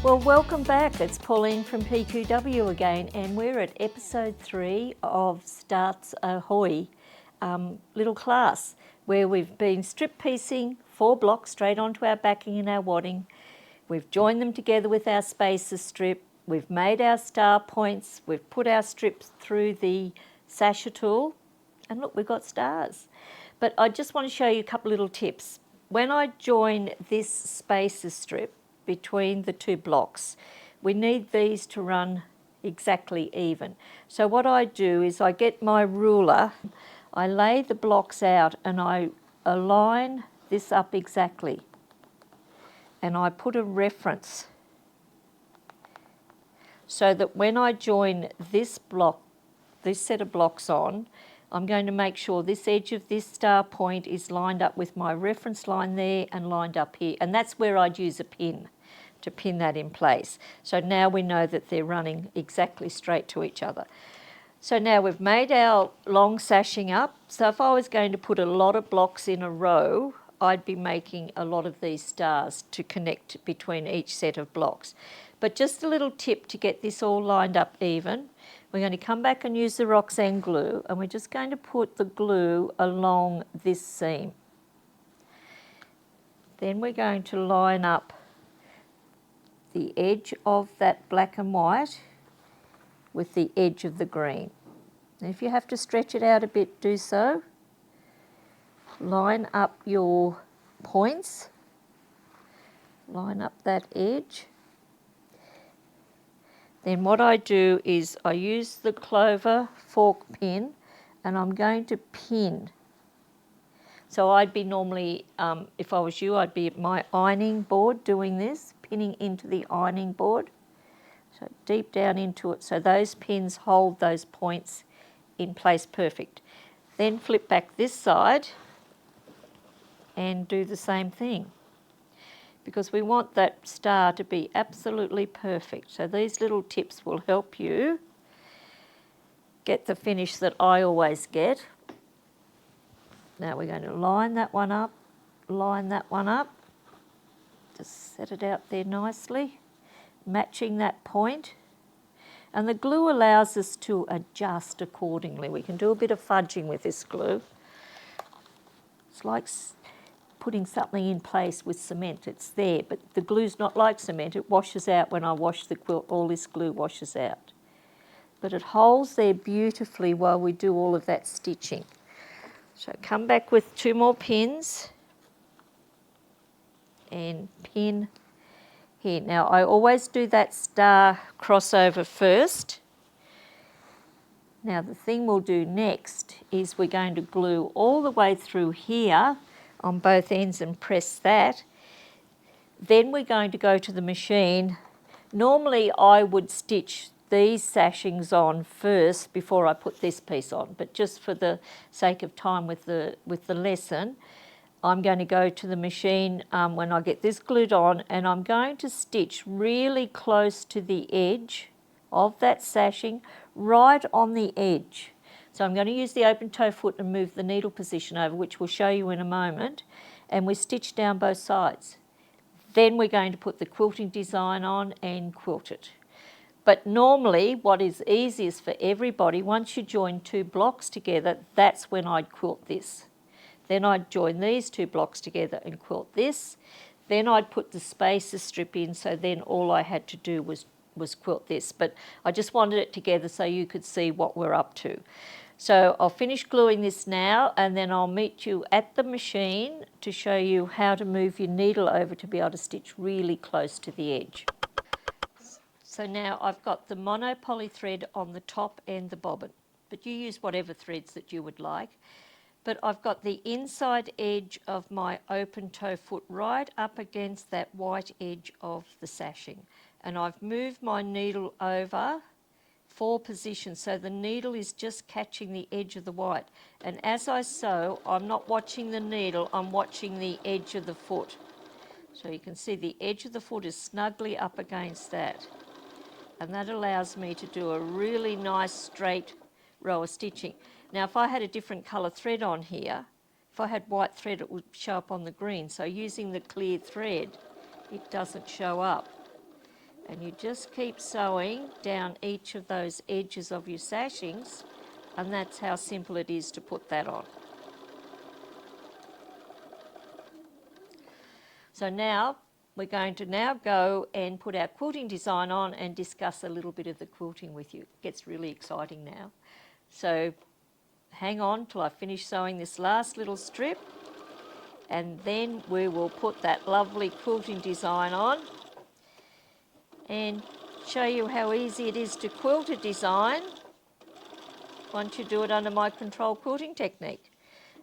Well, welcome back. It's Pauline from PQW again, and we're at episode 3 of Stars Ahoy little class, where we've been strip piecing 4 blocks straight onto our backing and our wadding. We've joined them together with our spacer strip. We've made our star points. We've put our strips through the sasher tool, and look, we've got stars. But I just want to show you a couple little tips. When I join this spacer strip between the 2 blocks, we need these to run exactly even. So what I do is I get my ruler, I lay the blocks out and I align this up exactly, and I put a reference so that when I join this block, this set of blocks on, I'm going to make sure this edge of this star point is lined up with my reference line there and lined up here, and that's where I'd use a pin to pin that in place. So now we know that they're running exactly straight to each other. So now we've made our long sashing up. So if I was going to put a lot of blocks in a row, I'd be making a lot of these stars to connect between each set of blocks. But just a little tip to get this all lined up even. We're going to come back and use the Roxanne glue, and we're just going to put the glue along this seam. Then we're going to line up the edge of that black and white with the edge of the green. And if you have to stretch it out a bit, do so. Line up your points, line up that edge. Then what I do is I use the clover fork pin, and I'm going to pin. So I'd be normally, if I was you, I'd be at my ironing board doing this, pinning into the ironing board. So deep down into it, so those pins hold those points in place perfect. Then flip back this side and do the same thing, because we want that star to be absolutely perfect. So these little tips will help you get the finish that I always get. Now we're going to line that one up, line that one up, just set it out there nicely, matching that point. And the glue allows us to adjust accordingly. We can do a bit of fudging with this glue. It's like putting something in place with cement. It's there, but the glue's not like cement. It washes out when I wash the quilt. All this glue washes out. But it holds there beautifully while we do all of that stitching. So come back with 2 more pins and pin here. Now I always do that star crossover first. Now the thing we'll do next is we're going to glue all the way through here on both ends and press that. Then we're going to go to the machine. Normally I would stitch these sashings on first before I put this piece on, but just for the sake of time with the lesson, I'm going to go to the machine when I get this glued on, and I'm going to stitch really close to the edge of that sashing, right on the edge. So I'm going to use the open toe foot and move the needle position over, which we'll show you in a moment, and we stitch down both sides. Then we're going to put the quilting design on and quilt it. But normally what is easiest for everybody, once you join 2 blocks together, that's when I'd quilt this. Then I'd join these 2 blocks together and quilt this. Then I'd put the spacer strip in, so then all I had to do was quilt this. But I just wanted it together so you could see what we're up to. So I'll finish gluing this now, and then I'll meet you at the machine to show you how to move your needle over to be able to stitch really close to the edge. So now I've got the mono poly thread on the top and the bobbin, but you use whatever threads that you would like. But I've got the inside edge of my open toe foot right up against that white edge of the sashing. And I've moved my needle over 4 positions, so the needle is just catching the edge of the white. And as I sew, I'm not watching the needle, I'm watching the edge of the foot. So you can see the edge of the foot is snugly up against that. And that allows me to do a really nice straight row of stitching. Now if I had a different colour thread on here, if I had white thread it would show up on the green, so using the clear thread it doesn't show up. And you just keep sewing down each of those edges of your sashings, and that's how simple it is to put that on. So now we're going to now go and put our quilting design on and discuss a little bit of the quilting with you. It gets really exciting now. So hang on till I finish sewing this last little strip, and then we will put that lovely quilting design on and show you how easy it is to quilt a design once you do it under my control quilting technique.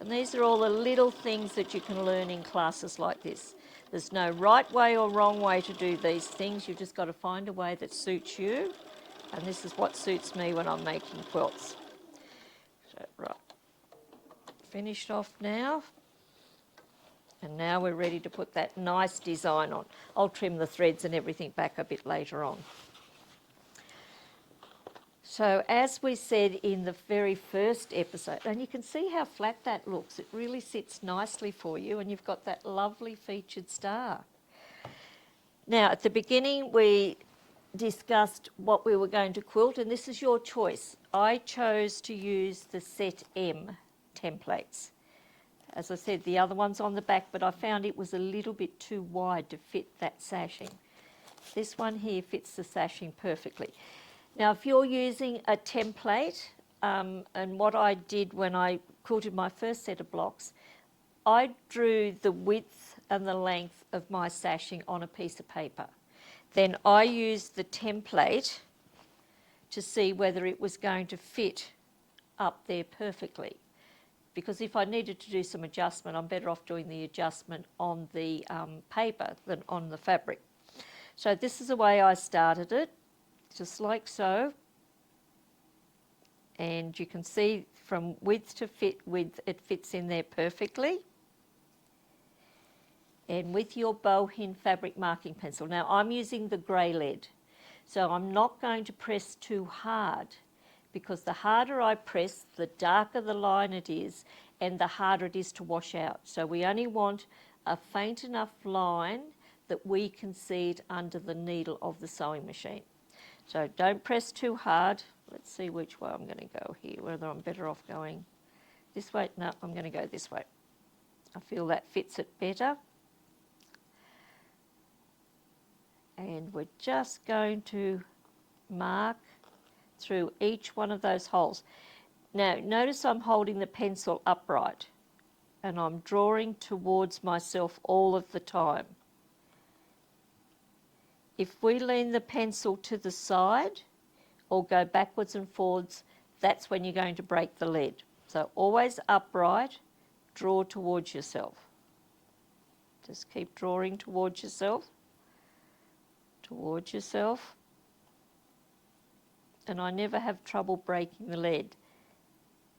And these are all the little things that you can learn in classes like this. There's no right way or wrong way to do these things. You've just got to find a way that suits you. And this is what suits me when I'm making quilts. So, right, finished off now. And now we're ready to put that nice design on. I'll trim the threads and everything back a bit later on. So as we said in the very first episode, and you can see how flat that looks, it really sits nicely for you, and you've got that lovely featured star. Now at the beginning we discussed what we were going to quilt, and this is your choice. I chose to use the set M templates. As I said, the other one's on the back, but I found it was a little bit too wide to fit that sashing. This one here fits the sashing perfectly. Now, if you're using a template, and what I did when I quilted my first set of blocks, I drew the width and the length of my sashing on a piece of paper. Then I used the template to see whether it was going to fit up there perfectly. Because if I needed to do some adjustment, I'm better off doing the adjustment on the paper than on the fabric. So this is the way I started it, just like so. And you can see from width to fit width, it fits in there perfectly. And with your bowhin fabric marking pencil, now I'm using the grey lead, so I'm not going to press too hard, because the harder I press, the darker the line it is, and the harder it is to wash out. So we only want a faint enough line that we can see it under the needle of the sewing machine. So don't press too hard. Let's see which way I'm going to go here, whether I'm better off going this way. No, I'm going to go this way. I feel that fits it better. And we're just going to mark through each one of those holes. Now, notice I'm holding the pencil upright and I'm drawing towards myself all of the time. If we lean the pencil to the side or go backwards and forwards, that's when you're going to break the lead. So always upright, draw towards yourself. Just keep drawing towards yourself, and I never have trouble breaking the lead.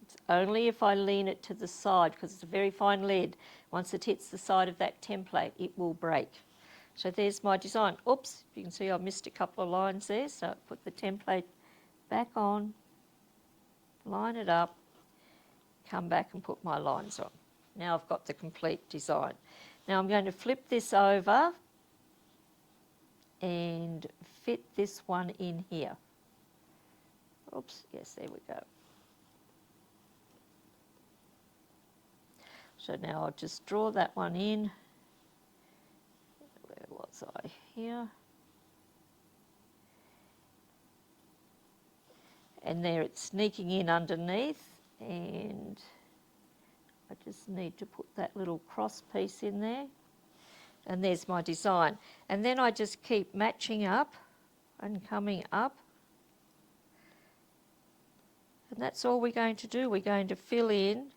It's only if I lean it to the side, because it's a very fine lead. Once it hits the side of that template, it will break. So there's my design. Oops, you can see I missed a couple of lines there, so I put the template back on, line it up, come back and put my lines on. Now I've got the complete design. Now I'm going to flip this over and fit this one in here. Oops, yes, there we go. So now I'll just draw that one in. Where was I? Here. And there it's sneaking in underneath, and I just need to put that little cross piece in there. And there's my design. And then I just keep matching up and coming up. And that's all we're going to do. We're going to fill in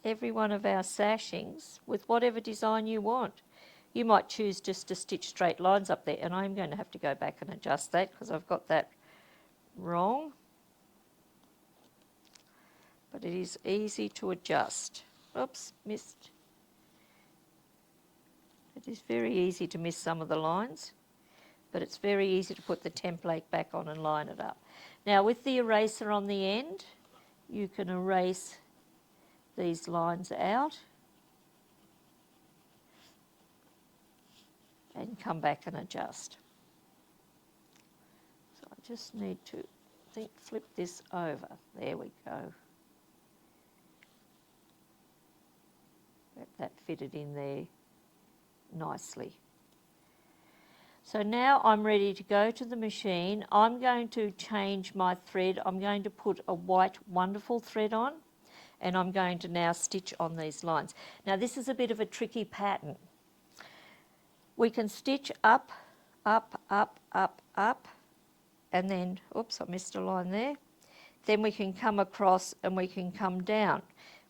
every one of our sashings with whatever design you want. You might choose just to stitch straight lines up there, and I'm going to have to go back and adjust that because I've got that wrong. But it is easy to adjust. Oops, missed. It is very easy to miss some of the lines, but it's very easy to put the template back on and line it up. Now with the eraser on the end, you can erase these lines out and come back and adjust. just need to flip this over. There we go. That fitted in there nicely. So now I'm ready to go to the machine. I'm going to change my thread. I'm going to put a white wonderful thread on, and I'm going to now stitch on these lines. Now this is a bit of a tricky pattern. We can stitch up, up, up, up, up, and then, oops, I missed a line there. Then we can come across and we can come down.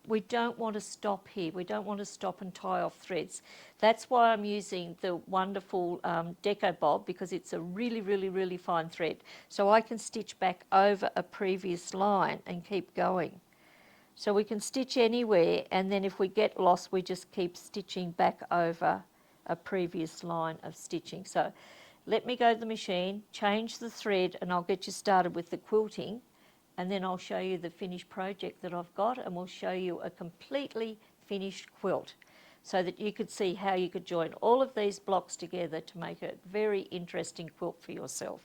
We don't want to stop here. We don't want to stop and tie off threads. That's why I'm using the wonderful Deco Bob, because it's a really, really, really fine thread. So I can stitch back over a previous line and keep going. So we can stitch anywhere, and then if we get lost, we just keep stitching back over a previous line of stitching. So let me go to the machine, change the thread, and I'll get you started with the quilting. And then I'll show you the finished project that I've got, and we'll show you a completely finished quilt so that you could see how you could join all of these blocks together to make a very interesting quilt for yourself.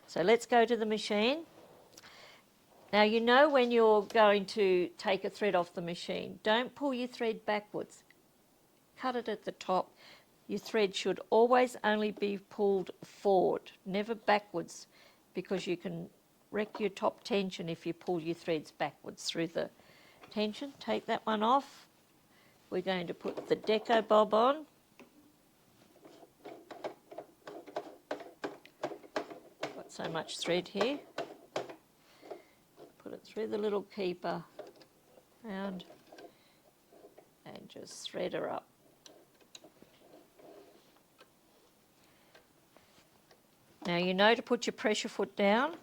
So let's go to the machine. Now you know when you're going to take a thread off the machine, don't pull your thread backwards. Cut it at the top. Your thread should always only be pulled forward, never backwards, because you can wreck your top tension if you pull your threads backwards through the tension. Take that one off. We're going to put the Deco Bob on. Got so much thread here. Put it through the little keeper round and just thread her up. Now you know to put your pressure foot down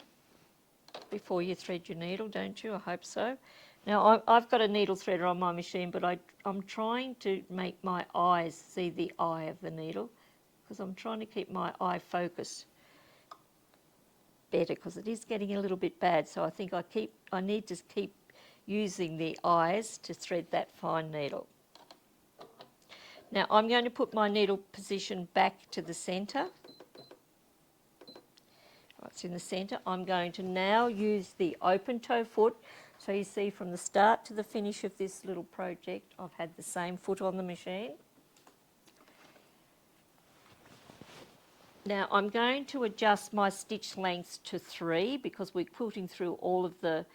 before you thread your needle, don't you? I hope so. Now I've got a needle threader on my machine, but I'm trying to make my eyes see the eye of the needle, because I'm trying to keep my eye focused better, because it is getting a little bit bad. So I think I need to keep using the eyes to thread that fine needle. Now I'm going to put my needle position back to the centre. It's in the centre. I'm going to now use the open toe foot. So you see from the start to the finish of this little project, I've had the same foot on the machine. Now I'm going to adjust my stitch lengths to 3, because we're quilting through all of the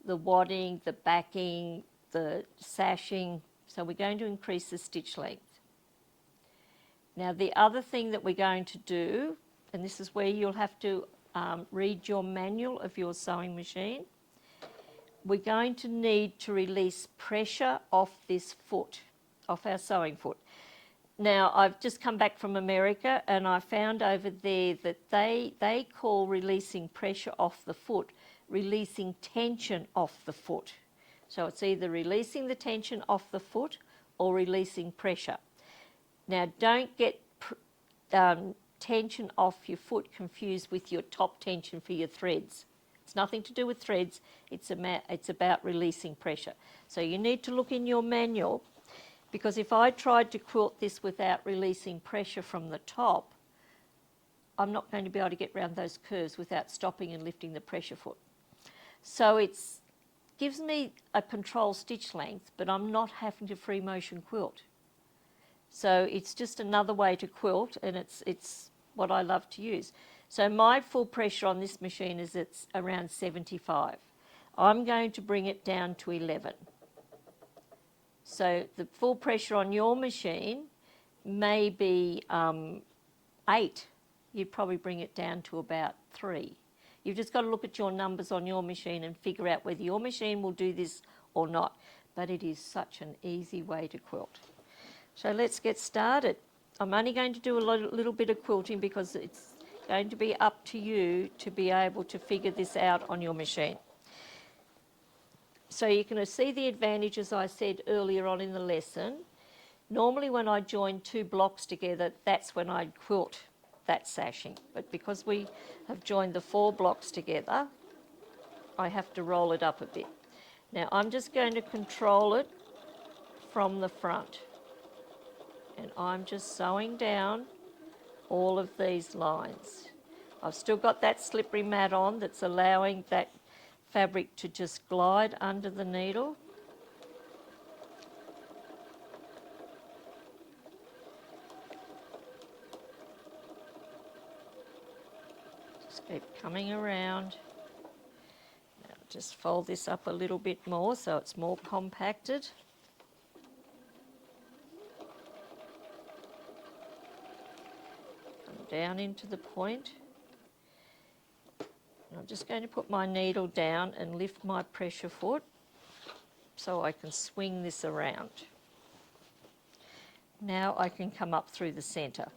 wadding, the backing, the sashing. So we're going to increase the stitch length. Now the other thing that we're going to do, and this is where you'll have to read your manual of your sewing machine. We're going to need to release pressure off this foot, off our sewing foot. Now I've just come back from America, and I found over there that they call releasing pressure off the foot releasing tension off the foot. So it's either releasing the tension off the foot or releasing pressure. Now don't get tension off your foot confused with your top tension for your threads. It's nothing to do with threads, it's about releasing pressure. So you need to look in your manual, because if I tried to quilt this without releasing pressure from the top, I'm not going to be able to get around those curves without stopping and lifting the pressure foot. So it gives me a control stitch length, but I'm not having to free motion quilt. So it's just another way to quilt, and it's what I love to use. So my full pressure on this machine is it's around 75. I'm going to bring it down to 11. So the full pressure on your machine may be 8. You'd probably bring it down to about 3. You've just got to look at your numbers on your machine and figure out whether your machine will do this or not. But it is such an easy way to quilt. So let's get started. I'm only going to do a little bit of quilting, because it's going to be up to you to be able to figure this out on your machine. So you can see the advantages I said earlier on in the lesson. Normally when I join 2 blocks together, that's when I'd quilt that sashing. But because we have joined the 4 blocks together, I have to roll it up a bit. Now I'm just going to control it from the front. And I'm just sewing down all of these lines. I've still got that slippery mat on that's allowing that fabric to just glide under the needle. Just keep coming around. Now just fold this up a little bit more so it's more compacted. Come down into the point. I'm just going to put my needle down and lift my pressure foot so I can swing this around. Now I can come up through the centre.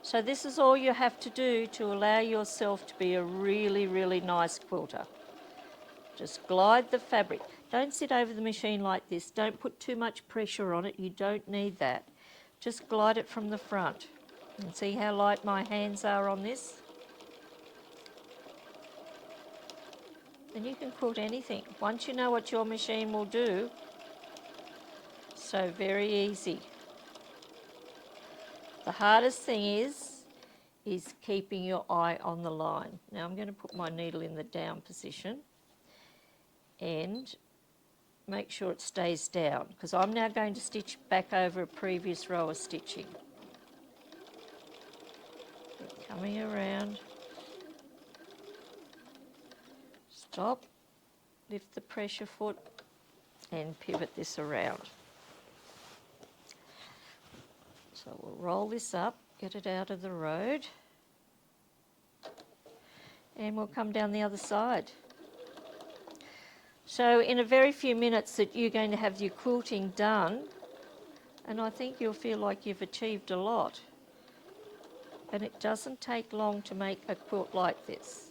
So this is all you have to do to allow yourself to be a really, really nice quilter. Just glide the fabric. Don't sit over the machine like this. Don't put too much pressure on it. You don't need that. Just glide it from the front. And see how light my hands are on this? And you can quilt anything. Once you know what your machine will do, so very easy. The hardest thing is keeping your eye on the line. Now I'm going to put my needle in the down position and make sure it stays down, because I'm now going to stitch back over a previous row of stitching. Keep coming around. Stop, lift the pressure foot and pivot this around. So we'll roll this up, get it out of the road, and we'll come down the other side. So in a very few minutes that you're going to have your quilting done, and I think you'll feel like you've achieved a lot. And it doesn't take long to make a quilt like this.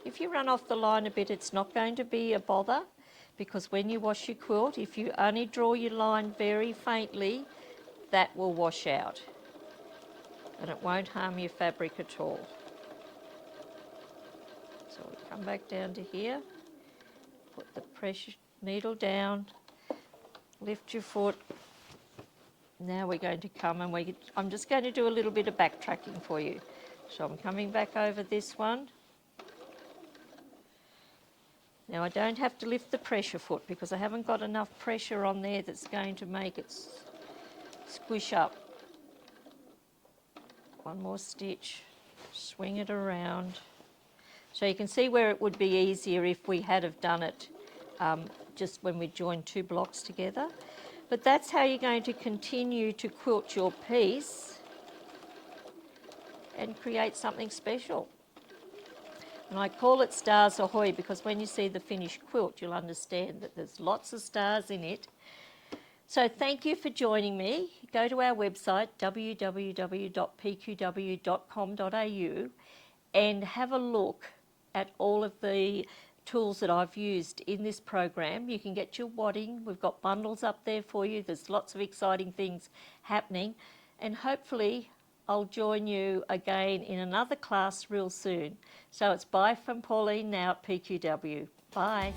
If you run off the line a bit, it's not going to be a bother, because when you wash your quilt, if you only draw your line very faintly, that will wash out and it won't harm your fabric at all. So we'll come back down to here, put the pressure needle down, lift your foot. Now we're going to come and I'm just going to do a little bit of backtracking for you. So I'm coming back over this one. Now I don't have to lift the pressure foot because I haven't got enough pressure on there that's going to make it squish up. One more stitch, swing it around. So you can see where it would be easier if we had have done it just when we joined two blocks together. But that's how you're going to continue to quilt your piece and create something special. And I call it Stars Ahoy because when you see the finished quilt, you'll understand that there's lots of stars in it. So thank you for joining me. Go to our website, www.pqw.com.au, and have a look at all of the tools that I've used in this program. You can get your wadding. We've got bundles up there for you. There's lots of exciting things happening. And hopefully I'll join you again in another class real soon. So it's bye from Pauline now at PQW. Bye.